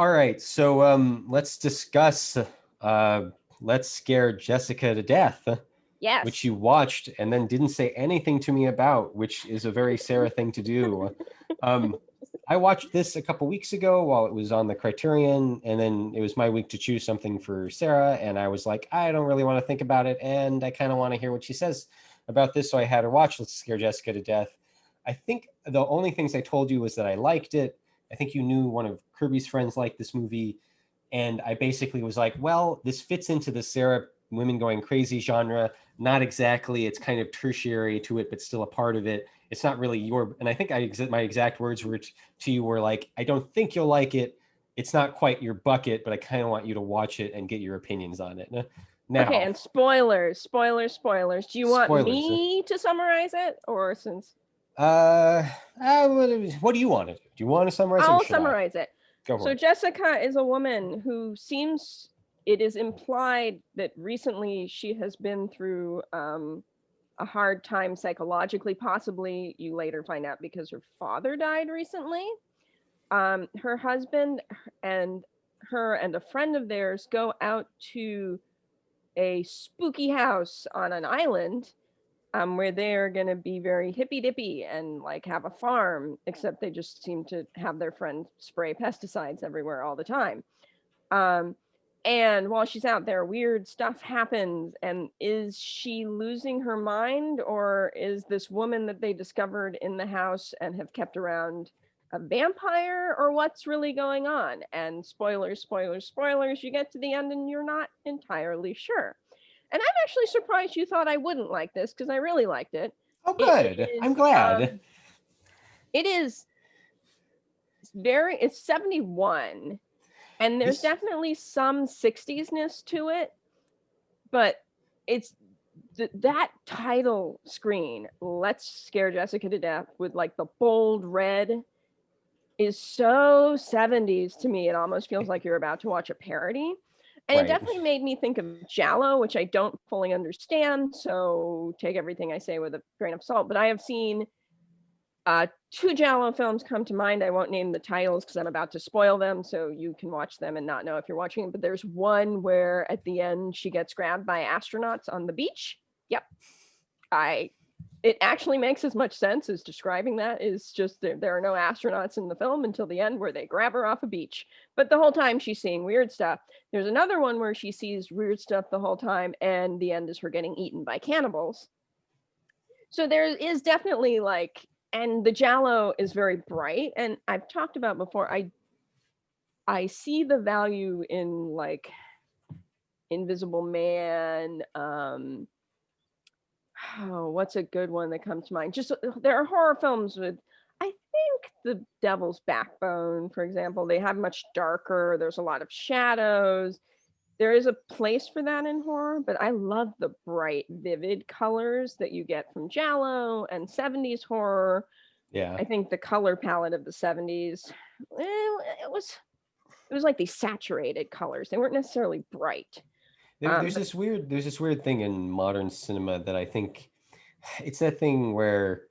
All right, so let's discuss Let's Scare Jessica to Death, which Yes. you watched and then didn't say anything to me about, which is a very Sarah thing to do. Um, I watched this a couple weeks ago while it was on the Criterion, and then it was my week to choose something for Sarah, and I was like, I don't really want to think about it, and I kind of want to hear what she says about this, so I had her watch Let's Scare Jessica to Death. I think the only things I told you was that I liked it. I think you knew one of Kirby's friends liked this movie, and I basically was like, well, this fits into the Sarah women going crazy genre. Not exactly. It's kind of tertiary to it, but still a part of it. It's not really your. And I think my exact words were to you were like, I don't think you'll like it. It's not quite your bucket, but I kind of want you to watch it and get your opinions on it. Okay, Now, and spoilers. Do you want spoilers. me to summarize it, or since Uh, what do you want to do? Do you want to summarize it or I'll should I? summarize it? Go for So it. Jessica is a woman who seems. It is implied that recently she has been through a hard time psychologically. Possibly, you later find out because her father died recently. Her husband and her and a friend of theirs go out to a spooky house on an island where they're going to be very hippy dippy and like have a farm, except they just seem to have their friend spray pesticides everywhere all the time. Um, and while she's out there, weird stuff happens. And is she losing her mind, or is this woman that they discovered in the house and have kept around a vampire, or what's really going on? And spoilers, you get to the end and you're not entirely sure. And I'm actually surprised you thought I wouldn't like this because I really liked it. Oh, It good. I'm is glad. it is it's 71, and there's This definitely some 60s-ness to it, but it's that title screen, Let's Scare Jessica to Death, with like the bold red, is so 70s to me. It almost feels like you're about to watch a parody. And it right. definitely made me think of Giallo, which I don't fully understand. So take everything I say with a grain of salt. But I have seen two Giallo films come to mind. I won't name the titles because I'm about to spoil them. So you can watch them and not know if you're watching it. But there's one where at the end she gets grabbed by astronauts on the beach. Yep. It actually makes as much sense as describing that. Is just there are no astronauts in the film until the end where they grab her off a beach. But the whole time she's seeing weird stuff. There's another one where she sees weird stuff the whole time, and the end is her getting eaten by cannibals. So there is definitely like, and the Giallo is very bright. And I've talked about before, I see the value in like Invisible Man, what's a good one that comes to mind? Just there are horror films with, I think, The Devil's Backbone, for example. They have much darker. There's a lot of shadows. There is a place for that in horror, but I love the bright, vivid colors that you get from Giallo and 70s horror. Yeah. I think the color palette of the 70s, it was like these saturated colors. They weren't necessarily bright. There's But this weird thing in modern cinema that I think it's that thing where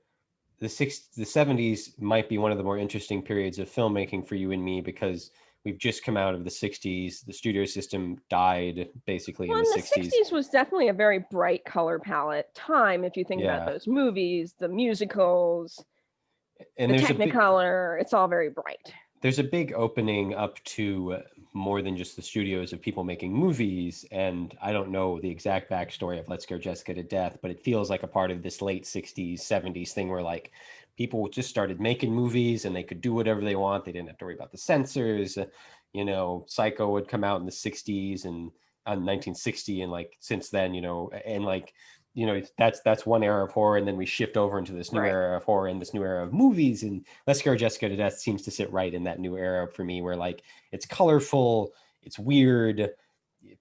the 70s might be one of the more interesting periods of filmmaking for you and me because we've just come out of the 60s. The studio system died basically in well, the in the 60s. 60s was definitely a very bright color palette time. If you think about Yeah. those movies, the musicals, And the Technicolor, it's all very bright. there's a big opening up to more than just the studios of people making movies. And I don't know the exact backstory of Let's Scare Jessica to Death, but it feels like a part of this late 60s, 70s thing where like people just started making movies and they could do whatever they want. They didn't have to worry about the censors. Psycho would come out in the 60s and 1960. And like since then, and like, that's one era of horror, and then we shift over into this new Right. era of horror and this new era of movies, and Let's Scare Jessica to Death seems to sit right in that new era for me, where like it's colorful, it's weird,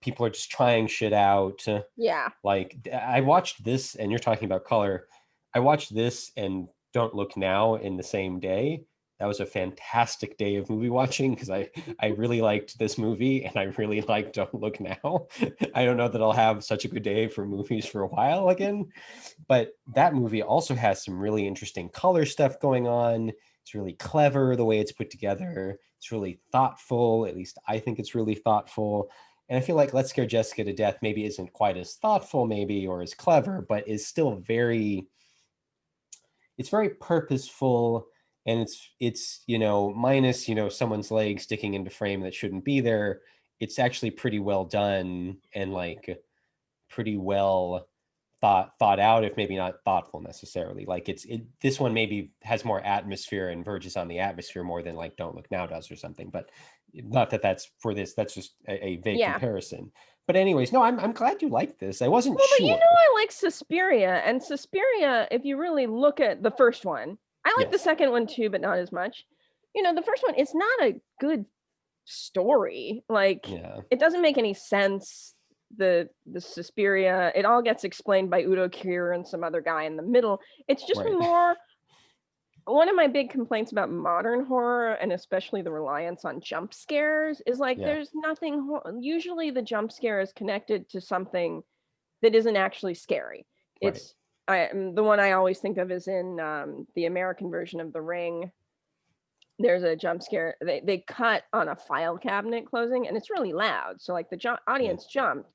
people are just trying shit out. Yeah. Like I watched this, and you're talking about color. I watched this and Don't Look Now in the same day. That was a fantastic day of movie watching because I really liked this movie and I really liked Don't Look Now. I don't know that I'll have such a good day for movies for a while again, but that movie also has some really interesting color stuff going on. It's really clever the way it's put together. It's really thoughtful. At least I think it's really thoughtful. And I feel like Let's Scare Jessica to Death maybe isn't quite as thoughtful, maybe, or as clever, but is still it's very purposeful. And it's, minus, someone's leg sticking into frame that shouldn't be there. It's actually pretty well done and like pretty well thought out, if maybe not thoughtful necessarily. Like this one maybe has more atmosphere and verges on the atmosphere more than like Don't Look Now does or something. But not that that's for this. That's just a vague comparison. But anyways, no, I'm glad you like this. I wasn't sure. But I like Suspiria, and Suspiria, if you really look at the first one, I like the second one too, but not as much. The first one, it's not a good story. Like, it doesn't make any sense. The Suspiria, it all gets explained by Udo Kier and some other guy in the middle. It's just more. One of my big complaints about modern horror, and especially the reliance on jump scares, is like there's nothing. Usually, the jump scare is connected to something that isn't actually scary. It's the one I always think of is in the American version of The Ring. There's a jump scare. They cut on a file cabinet closing, and it's really loud. So like the audience jumped.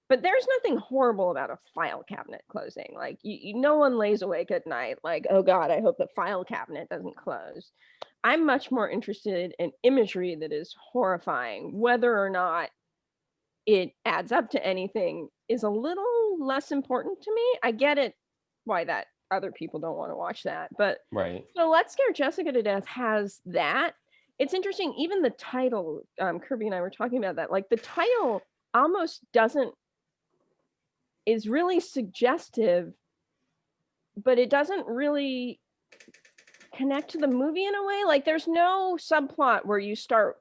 But there's nothing horrible about a file cabinet closing. Like no one lays awake at night like, oh God, I hope the file cabinet doesn't close. I'm much more interested in imagery that is horrifying. Whether or not it adds up to anything is a little less important to me. I get it why that other people don't want to watch that. But so Let's Scare Jessica to Death has that. It's interesting, even the title, Kirby and I were talking about that. Like the title almost is really suggestive, but it doesn't really connect to the movie in a way. Like there's no subplot where you start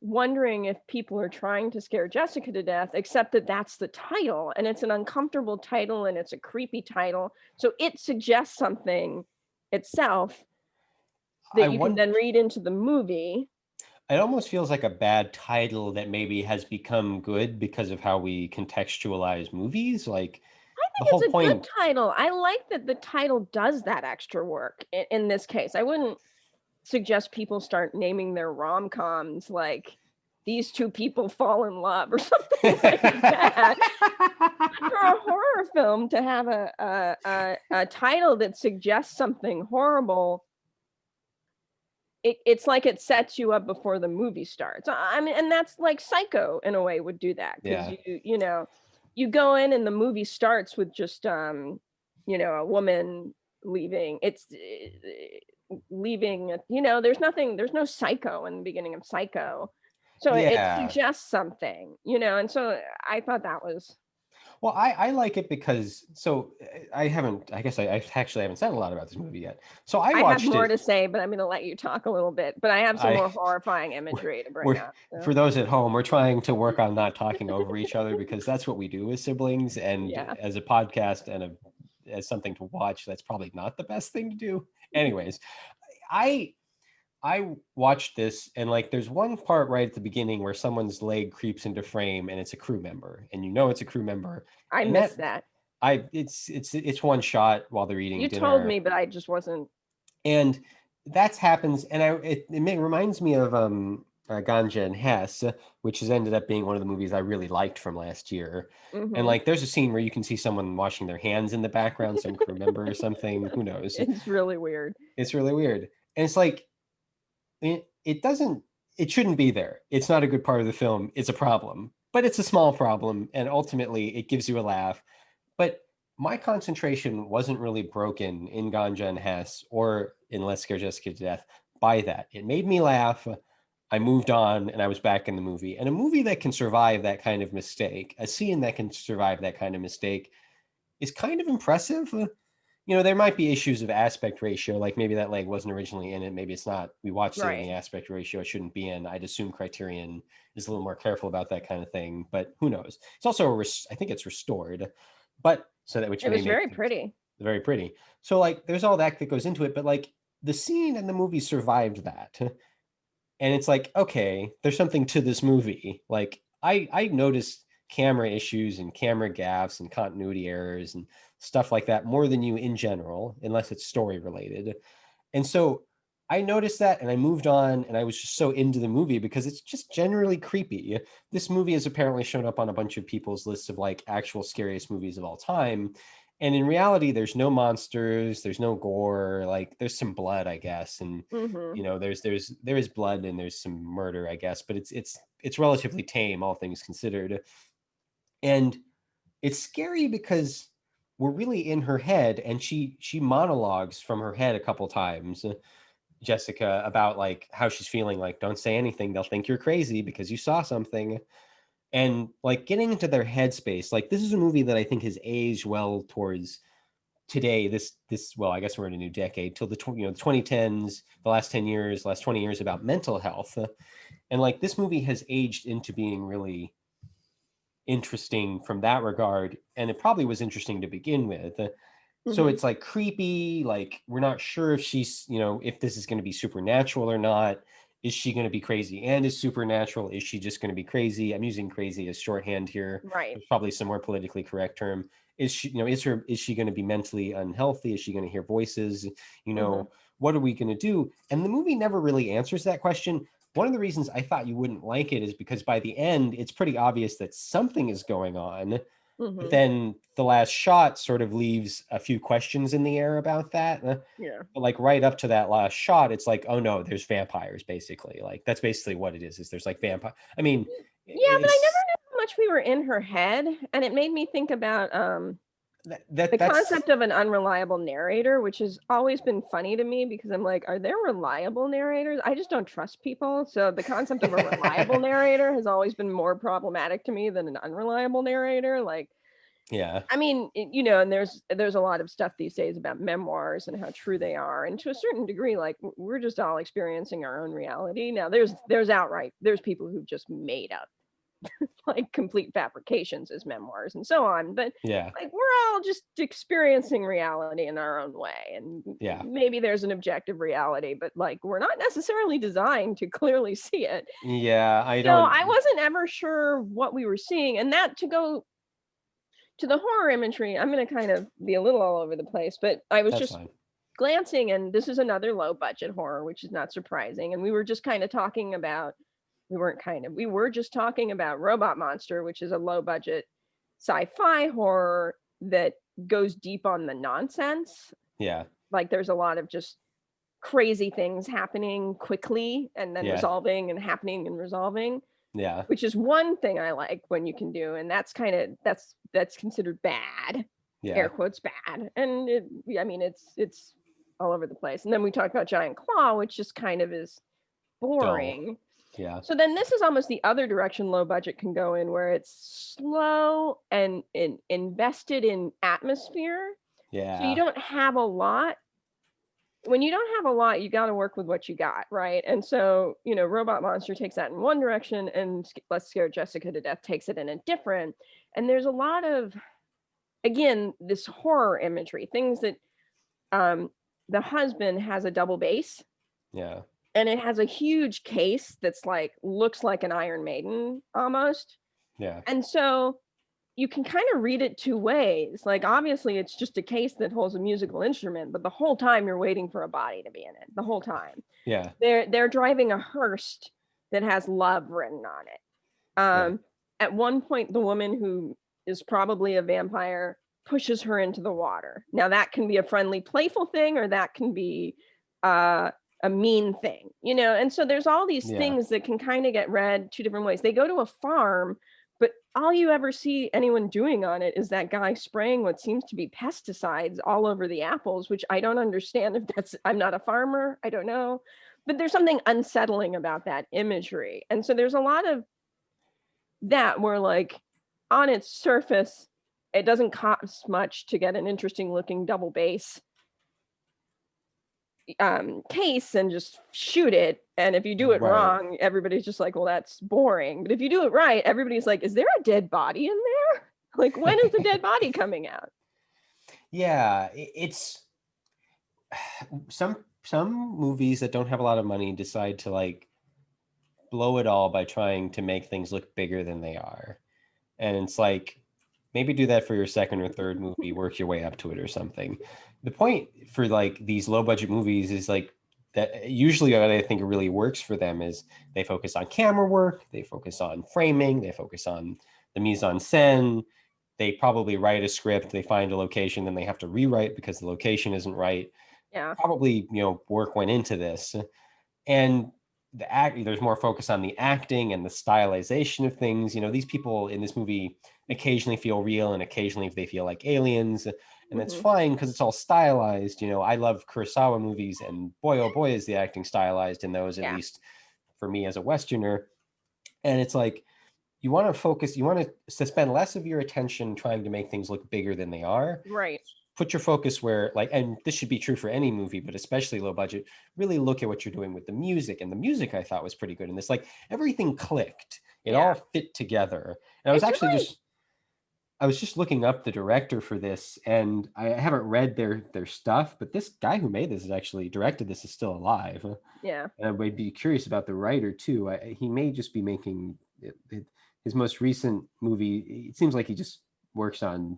wondering if people are trying to scare Jessica to death, except that that's the title, and it's an uncomfortable title and it's a creepy title. So it suggests something itself that you can then read into the movie. It almost feels like a bad title that maybe has become good because of how we contextualize movies. Like, I think it's a good title. I like that the title does that extra work in this case. I wouldn't suggest people start naming their rom-coms like These Two People Fall in Love or something like that. For a horror film to have a title that suggests something horrible, it's like it sets you up before the movie starts. I mean, and that's like Psycho in a way would do that, because you go in and the movie starts with just a woman leaving. It's leaving. There's no Psycho in the beginning of Psycho, so it suggests something. And so I thought that was. Well, I like it because I actually haven't said a lot about this movie yet. So I watched have more to say, but I'm going to let you talk a little bit. But I have some more horrifying imagery to bring up. So. For those at home, we're trying to work on not talking over each other, because that's what we do as siblings. And as a podcast and as something to watch, that's probably not the best thing to do. Anyways, I watched this, and like there's one part right at the beginning where someone's leg creeps into frame and it's a crew member, and it's a crew member. I missed that. It's one shot while they're eating dinner. You told me, but I just wasn't. And that happens, and it reminds me of Ganja and Hess, which has ended up being one of the movies I really liked from last year. Mm-hmm. And like there's a scene where you can see someone washing their hands in the background, some crew member or something. Who knows? It's really weird. It's really weird. And it's like it shouldn't be there. It's not a good part of the film. It's a problem, but it's a small problem, and ultimately it gives you a laugh. But my concentration wasn't really broken in Ganja and Hess or in Let's Scare Jessica to Death by that. It made me laugh. I moved on and I was back in the movie. And a movie that can survive that kind of mistake, a scene that can survive that kind of mistake, is kind of impressive. There might be issues of aspect ratio, like maybe that leg wasn't originally in it. Maybe it's not. We watched it in the aspect ratio it shouldn't be in. I'd assume Criterion is a little more careful about that kind of thing, but who knows? It's also, I think it's restored, but so that which it was very pretty. Very pretty. So like there's all that goes into it, but like the scene in the movie survived that. And it's like, okay, there's something to this movie. Like I noticed camera issues and camera gaffes and continuity errors and stuff like that more than you in general, unless it's story related. And so I noticed that and I moved on, and I was just so into the movie because it's just generally creepy. This movie has apparently shown up on a bunch of people's lists of like actual scariest movies of all time. And in reality, there's no monsters, there's no gore, like there's some blood, I guess. And Mm-hmm. there is blood and there's some murder, I guess, but it's relatively tame, all things considered. And it's scary because we're really in her head, and she monologues from her head a couple times, Jessica, about like how she's feeling, like don't say anything, they'll think you're crazy because you saw something. And like getting into their headspace, like this is a movie that I think has aged well towards today, this well, I guess we're in a new decade, till the 2010s, the last 10 years, last 20 years, about mental health. And like this movie has aged into being really interesting from that regard, and it probably was interesting to begin with. So Mm-hmm. it's like creepy, like we're not sure if she's, if this is going to be supernatural or not. Is she going to be crazy and is supernatural? Is she just going to be crazy? I'm using crazy as shorthand here. Right. There's probably some more politically correct term. Is she, is she going to be mentally unhealthy? Is she going to hear voices? Mm-hmm. What are we going to do? And the movie never really answers that question. One of the reasons I thought you wouldn't like it is because by the end, it's pretty obvious that something is going on. But Mm-hmm. then the last shot sort of leaves a few questions in the air about that. Yeah. But like right up to that last shot, it's like, oh no, there's vampires, basically. Like that's basically what it is there's like vampire. I mean, Yeah, but I never it's knew how much we were in her head, and it made me think about the that's concept of an unreliable narrator, which has always been funny to me because I'm like, are there reliable narrators? I just don't trust people. So the concept of a reliable narrator has always been more problematic to me than an unreliable narrator. Like, yeah. I mean, and there's a lot of stuff these days about memoirs and how true they are, and to a certain degree, like we're just all experiencing our own reality. Now, there's people who've just made up like complete fabrications as memoirs and so on, but Yeah. like we're all just experiencing reality in our own way, and Yeah. maybe there's an objective reality, but like we're not necessarily designed to clearly see it. Yeah. So I wasn't ever sure what we were seeing, and that to go to the horror imagery, I'm going to kind of be a little all over the place, but I was That's just fine. glancing, and this is another low budget horror, which is not surprising. And we were just kind of talking about, we were just talking about Robot Monster, which is a low budget sci-fi horror that goes deep on the nonsense. Yeah. Like there's a lot of just crazy things happening quickly and then Yeah. resolving and happening and resolving. Yeah. Which is one thing I like when you can do, and that's kind of that's considered bad, Yeah. air quotes bad, and it's all over the place. And then we talk about Giant Claw, which just kind of is boring. Dull. Yeah. So then this is almost the other direction low budget can go in, where it's slow and invested in atmosphere. Yeah. So you don't have a lot. When you don't have a lot, you got to work with what you got, right? And so, Robot Monster takes that in one direction, and Let's Scare Jessica to Death takes it in a different. And there's a lot of, again, this horror imagery, things that the husband has a double bass. Yeah. And it has a huge case that's like, looks like an Iron Maiden almost. Yeah. And so you can kind of read it two ways. Like, obviously, it's just a case that holds a musical instrument, but the whole time you're waiting for a body to be in it. The whole time. Yeah. They're driving a hearse that has love written on it. At one point, the woman who is probably a vampire pushes her into the water. Now, that can be a friendly, playful thing, or that can be a mean thing, And so there's all these things that can kind of get read two different ways. They go to a farm, but all you ever see anyone doing on it is that guy spraying what seems to be pesticides all over the apples, which I don't understand I'm not a farmer. I don't know. But there's something unsettling about that imagery. And so there's a lot of that where, like, on its surface, it doesn't cost much to get an interesting looking double bass case and just shoot it, and if you do it wrong, everybody's just like, well, that's boring. But if you do it right, everybody's like, is there a dead body in there? Like, when is the dead body coming out? Yeah, it's some movies that don't have a lot of money decide to like blow it all by trying to make things look bigger than they are, and it's like, maybe do that for your second or third movie, work your way up to it or something. The point for like these low budget movies is like that usually what I think really works for them is they focus on camera work, they focus on framing, they focus on the mise en scène. They probably write a script, they find a location, then they have to rewrite because the location isn't right. Yeah. Probably, work went into this. And there's more focus on the acting and the stylization of things. These people in this movie occasionally feel real and occasionally they feel like aliens. And that's fine because it's all stylized. I love Kurosawa movies, and boy, oh boy, is the acting stylized in those, at least for me as a Westerner. And it's like, you want to spend less of your attention trying to make things look bigger than they are. Right. Put your focus where, and this should be true for any movie, but especially low budget, really look at what you're doing with the music. And the music I thought was pretty good in this. Like, everything clicked. It all fit together. And I was just looking up the director for this, and I haven't read their stuff, but this guy who made this is actually directed this is still alive. Yeah. And I would be curious about the writer too. He may just be making his most recent movie. It seems like he just works on,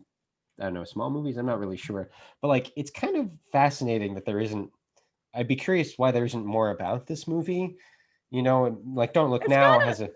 I don't know, small movies. I'm not really sure, but it's kind of fascinating that there isn't. I'd be curious why there isn't more about this movie. Don't Look Now has a.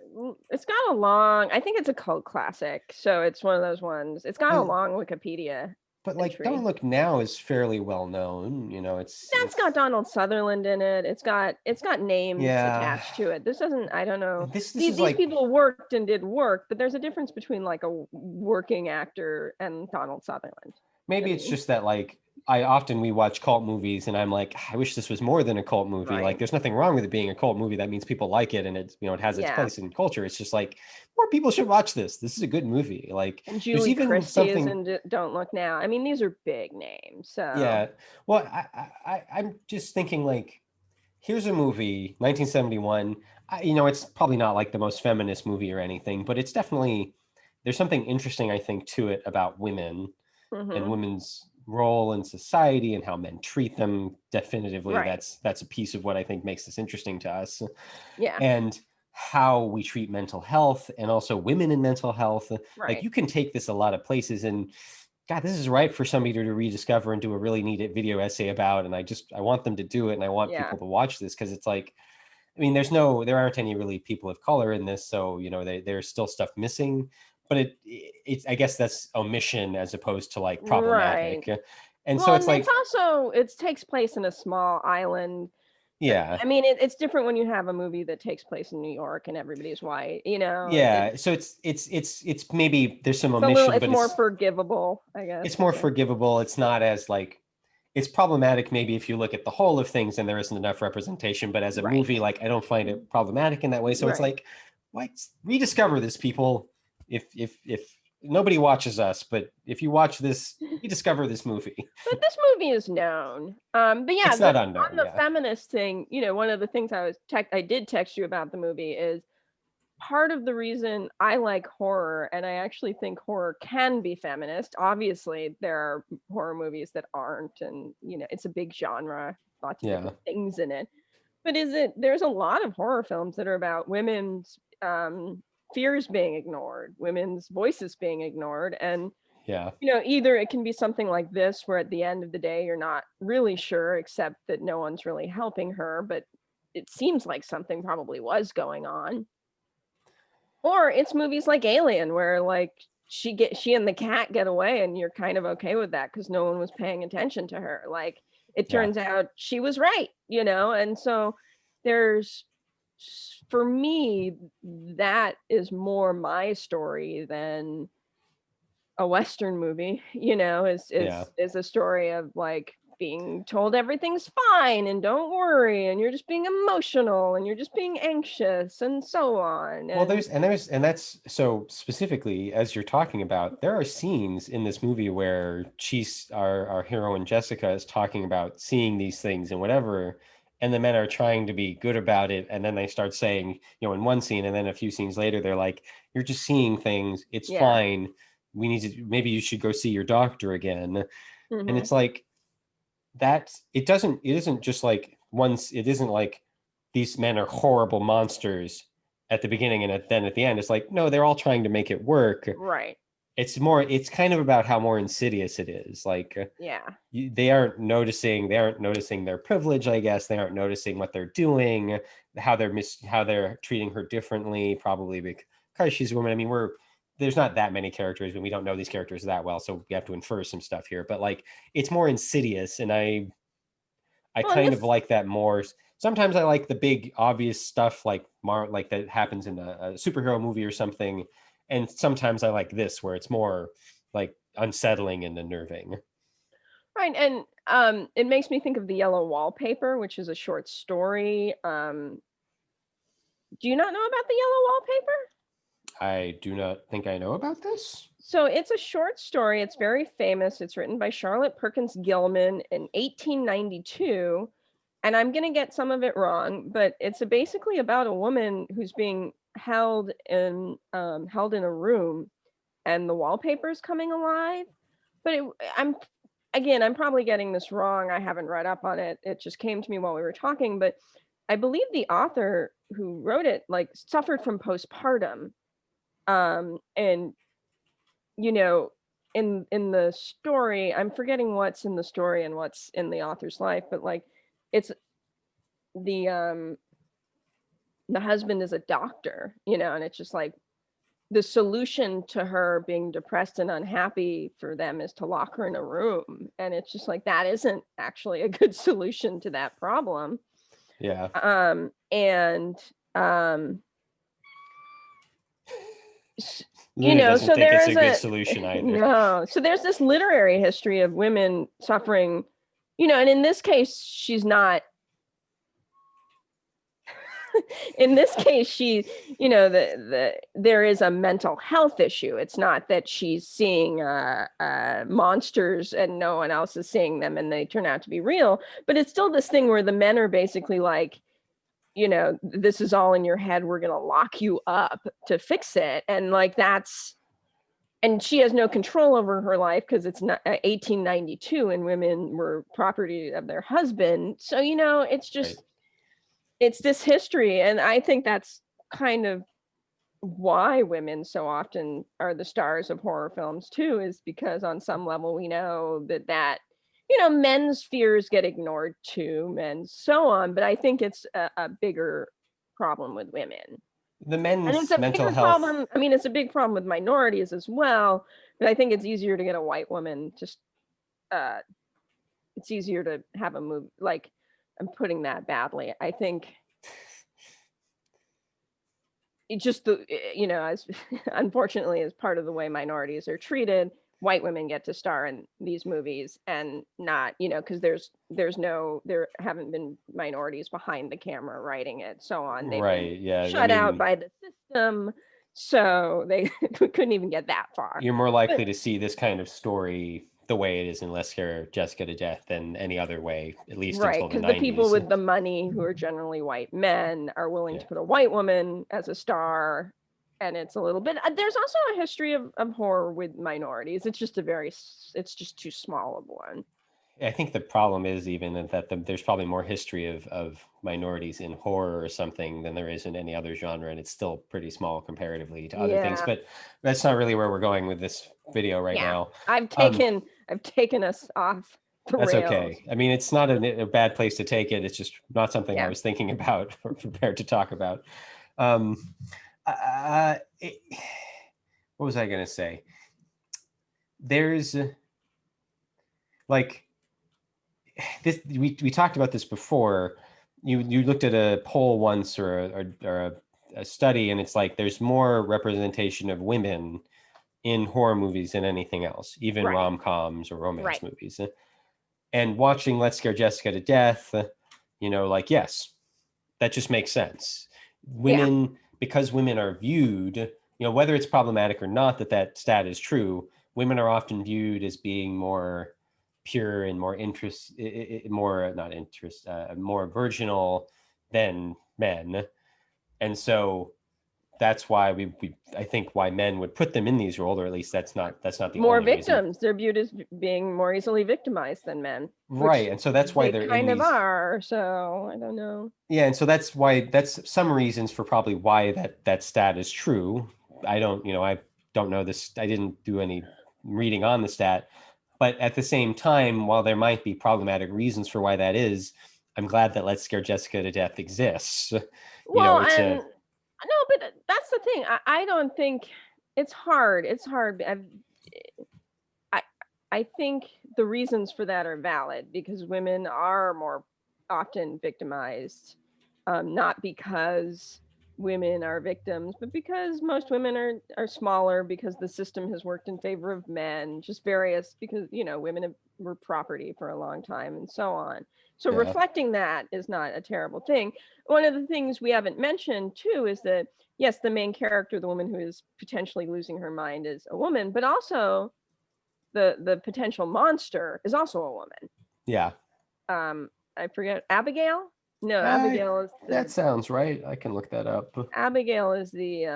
It's got a long. I think it's a cult classic, so it's one of those ones. It's got a long Wikipedia. But Don't Look Now is fairly well known. It's got Donald Sutherland in it. It's got names attached to it. This doesn't. I don't know. These people worked and did work, but there's a difference between a working actor and Donald Sutherland. Maybe it's just that we watch cult movies and I'm like, I wish this was more than a cult movie. Right. There's nothing wrong with it being a cult movie. That means people like it and it's, it has its place in culture. It's just more people should watch this. This is a good movie. And Julie Christie is in Don't Look Now. I mean, these are big names. So yeah. Well, I'm just thinking here's a movie, 1971. It's probably not the most feminist movie or anything, but it's definitely, there's something interesting, I think, to it about women and women's role in society and how men treat them. Definitively, that's a piece of what I think makes this interesting to us. Yeah. And how we treat mental health and also women in mental health. Right. You can take this a lot of places, and God, this is right for somebody to rediscover and do a really neat video essay about. And I want them to do it, and I want people to watch this because it's there aren't any really people of color in this, so there's still stuff missing. But it's I guess that's omission as opposed to problematic. Right. And so it's also it takes place in a small island. Yeah. I mean, it's different when you have a movie that takes place in New York and everybody's white, Yeah. So it's maybe there's some omission, but it's more forgivable, I guess. It's more forgivable. It's not as it's problematic maybe if you look at the whole of things and there isn't enough representation, but as a movie, I don't find it problematic in that way. So it's rediscover this, people. If nobody watches us, but if you watch this, you discover this movie. But this movie is known. But yeah, it's not unknown. On the feminist thing, one of the things I did text you about the movie is part of the reason I like horror, and I actually think horror can be feminist. Obviously, there are horror movies that aren't, and it's a big genre, lots of different things in it. But there's a lot of horror films that are about women's fears being ignored, women's voices being ignored, and either it can be something like this where at the end of the day you're not really sure, except that no one's really helping her, but it seems like something probably was going on. Or it's movies like Alien where she and the cat get away and you're kind of okay with that because no one was paying attention to her. It turns out she was right, and so for me, that is more my story than a Western movie, is a story of being told everything's fine and don't worry, and you're just being emotional and you're just being anxious and so on. Well, that's so specifically as you're talking about, there are scenes in this movie where our heroine Jessica is talking about seeing these things and whatever. And the men are trying to be good about it. And then they start saying, in one scene, and then a few scenes later, they're like, you're just seeing things. It's fine. Maybe you should go see your doctor again. Mm-hmm. And it's it isn't just it isn't these men are horrible monsters at the beginning and then at the end. It's no, they're all trying to make it work. Right. it's kind of about how more insidious it is. Like Yeah. they aren't noticing their privilege, I guess. They aren't noticing what they're doing, how they're treating her differently, probably because she's a woman. I mean, there's not that many characters and we don't know these characters that well, so we have to infer some stuff here, but like it's more insidious, and I Well, kind of like that more. Sometimes I like the big obvious stuff like that happens in a superhero movie or something, and sometimes I like this where it's more like unsettling and unnerving. right, and it makes me think of The Yellow Wallpaper, which is a short story. Do you not know about The Yellow Wallpaper? I do not think I know about this. So it's a short story. It's very famous. It's written by Charlotte Perkins Gilman in 1892. And I'm going to get some of it wrong, but it's basically about a woman who's being held in a room, and the wallpaper is coming alive. But I'm probably getting this wrong. I haven't read up on it. It just came to me while we were talking. But I believe the author who wrote it like suffered from postpartum, and you know, in the story, I'm forgetting what's in the story and what's in the author's life, but like it's the husband is a doctor, and it's just like the solution to her being depressed and unhappy for them is to lock her in a room, and it's just like that isn't actually a good solution to that problem. Yeah. And Luna doesn't so think it's there's a good solution either. No, so there's this literary history of women suffering, and in this case she's not in this case she, there is a mental health issue. It's not that she's seeing monsters and no one else is seeing them and they turn out to be real, but it's still this thing where the men are basically like, this is all in your head, we're going to lock you up to fix it. And like and she has no control over her life because it's not 1892 and women were property of their husband. So, it's just, right. It's this history. And I think that's kind of why women so often are the stars of horror films too, is because on some level we know that men's fears get ignored too, and so on. But I think it's a bigger problem with women. The men's and it's a mental bigger health problem. I mean, it's a big problem with minorities as well, but I think it's easier to get a white woman it's easier to have a movie. Like, I'm putting that badly. I think it just as unfortunately, as part of the way minorities are treated, white women get to star in these movies, and not, because there haven't been minorities behind the camera writing it, so on. They've been shut out by the system, so they couldn't even get that far. You're more likely to see this kind of story the way it is in Let's Scare Jessica to Death than any other way, at least until the 90s. Right, because the people with the money, who are generally white men, are willing to put a white woman as a star. And it's a little bit, there's also a history of horror with minorities. It's just it's just too small of one. I think the problem is even that there's probably more history of minorities in horror or something than there is in any other genre, and it's still pretty small comparatively to other things. But that's not really where we're going with this video right now. I've taken us off the rails. That's okay. I mean, it's not a bad place to take it. It's just not something I was thinking about or prepared to talk about. What was I going to say? There's like this. We talked about this before. You looked at a poll once or a study, and it's like there's more representation of women in horror movies than anything else, even rom-coms or romance movies. And watching Let's Scare Jessica to Death, yes, that just makes sense. Women, because women are viewed, whether it's problematic or not that stat is true, women are often viewed as being more pure and more more virginal than men. And so that's why I think why men would put them in these roles, or at least that's not the more only victims. reason. They're viewed as being more easily victimized than men, right? And so that's why they're kind of are. So I don't know. Yeah, and so that's some reasons for probably why that stat is true. I don't, don't know this. I didn't do any reading on the stat. But at the same time, while there might be problematic reasons for why that is, I'm glad that Let's Scare Jessica to Death exists. Well, It's and no, but that's the thing. I don't think it's hard. It's hard. I think the reasons for that are valid because women are more often victimized, not because women are victims, but because most women are smaller, because the system has worked in favor of men, just various, because, women were property for a long time and so on. So Yeah. reflecting that is not a terrible thing. One of the things we haven't mentioned too is that, yes, the main character, the woman who is potentially losing her mind, is a woman, but also the potential monster is also a woman. Yeah. I forget, Abigail? No, Abigail is that sounds right. I can look that up. Abigail is the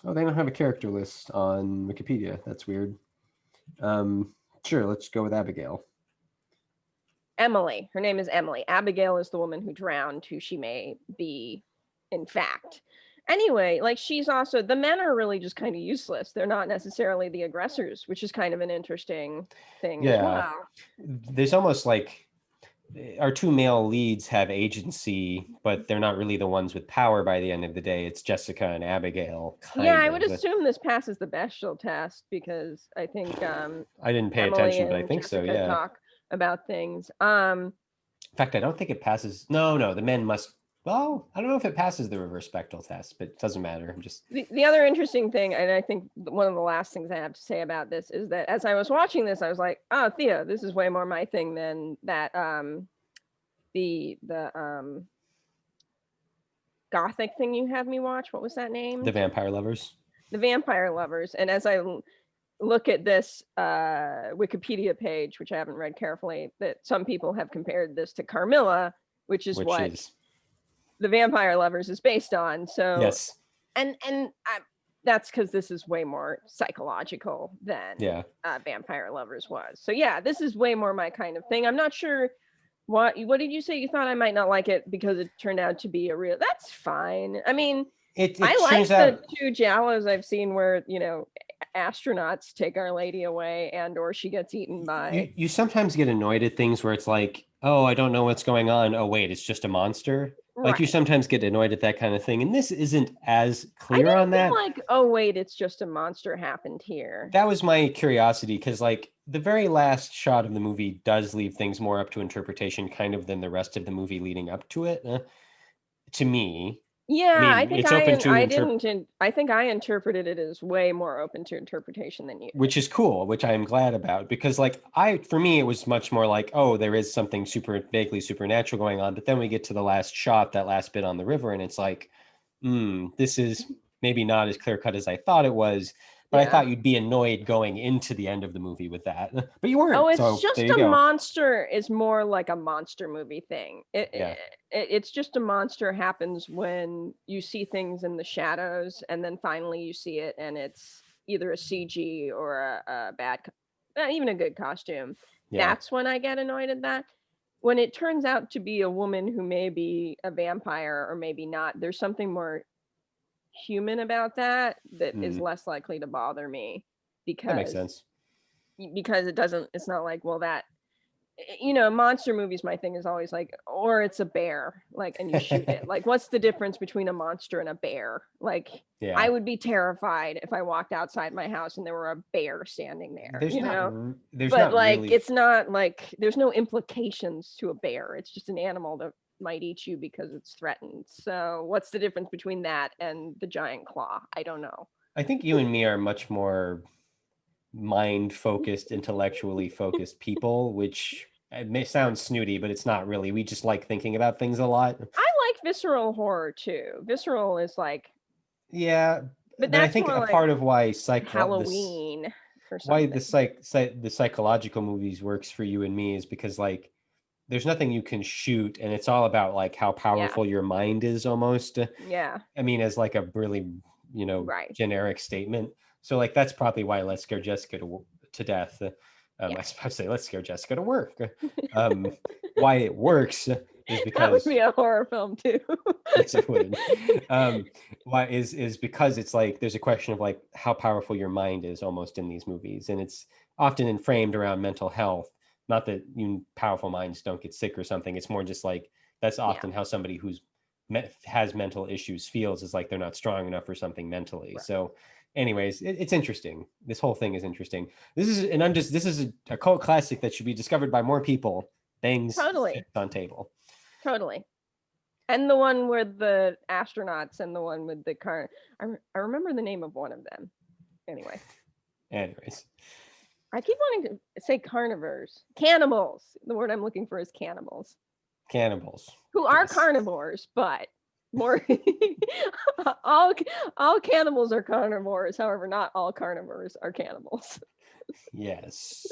Oh, they don't have a character list on Wikipedia. That's weird. Sure, let's go with Abigail. Emily. Her name is Emily. Abigail is the woman who drowned, who she may be, in fact. Anyway, like, she's also, the men are really just kind of useless. They're not necessarily the aggressors, which is kind of an interesting thing as well. There's almost like our two male leads have agency, but they're not really the ones with power by the end of the day. It's Jessica and Abigail. I would assume this passes the Bechdel test because I think I didn't pay Emily attention, but I think Jessica so, yeah. Talk about things. In fact, I don't think it passes. No, the men must. Well, I don't know if it passes the reverse Bechdel test, but it doesn't matter. I'm just the other interesting thing, and I think one of the last things I have to say about this is that as I was watching this, I was like, "Oh, Theo, this is way more my thing than that." The Gothic thing you had me watch. What was that name? The Vampire Lovers. The Vampire Lovers. And as I look at this Wikipedia page, which I haven't read carefully, that some people have compared this to Carmilla, which is The Vampire Lovers is based on. So yes, and that's because this is way more psychological than Vampire Lovers was. So yeah, this is way more my kind of thing. I'm not sure what did you say? You thought I might not like it because it turned out to be a real. That's fine. I mean, I like the two giallos I've seen where astronauts take Our Lady away and or she gets eaten by. You sometimes get annoyed at things where it's like, oh, I don't know what's going on. Oh wait, it's just a monster. Right. Like you sometimes get annoyed at that kind of thing, and this isn't as clear on that. Like, oh wait, it's just a monster happened here. That was my curiosity because, like, the very last shot of the movie does leave things more up to interpretation, kind of than the rest of the movie leading up to it. To me. Yeah, I think I think I interpreted it as way more open to interpretation than you. Which is cool, which I'm glad about, because for me, it was much more like, oh, there is something vaguely supernatural going on. But then we get to the last shot, that last bit on the river, and it's like, this is maybe not as clear cut as I thought it was. But I thought you'd be annoyed going into the end of the movie with that. But you weren't. Oh, it's just a monster is more like a monster movie thing. It's just a monster happens when you see things in the shadows and then finally you see it and it's either a CG or a bad, not even a good costume. Yeah. That's when I get annoyed at that. When it turns out to be a woman who may be a vampire or maybe not, there's something more human about that is less likely to bother me because that makes sense. Because it's not like, well, that monster movies, my thing is always like, or it's a bear, like, and you shoot it. Like, what's the difference between a monster and a bear? Like, I would be terrified if I walked outside my house and there were a bear standing there. It's not like there's no implications to a bear. It's just an animal that might eat you because it's threatened. So what's the difference between that and the giant claw? I don't know. I think you and me are much more mind-focused, intellectually focused people, which it may sound snooty, but it's not really. We just like thinking about things a lot. I like visceral horror too. Visceral is like, but I think a part of why Halloween or something. Why the psychological movies works for you and me is because, like, there's nothing you can shoot, and it's all about like how powerful your mind is almost. Yeah. I mean, as like a really, generic statement. So like, that's probably why Let's Scare Jessica to Death. I was about to say Let's Scare Jessica to Work. Why it works is That would because be a horror film too. yes, it would. Why is because it's like there's a question of like how powerful your mind is almost in these movies, and it's often framed around mental health. Not that powerful minds don't get sick or something. It's more just like that's often how somebody who's has mental issues feels, is like they're not strong enough or something mentally. Right. So, anyways, it's interesting. This whole thing is interesting. This is a cult classic that should be discovered by more people. Things Totally. on table. Totally. And the one with the astronauts and the one with the car. I remember the name of one of them. Anyway. Anyways. I keep wanting to say carnivores. Cannibals. The word I'm looking for is cannibals. Cannibals. Who are carnivores, but more all cannibals are carnivores. However, not all carnivores are cannibals. Yes.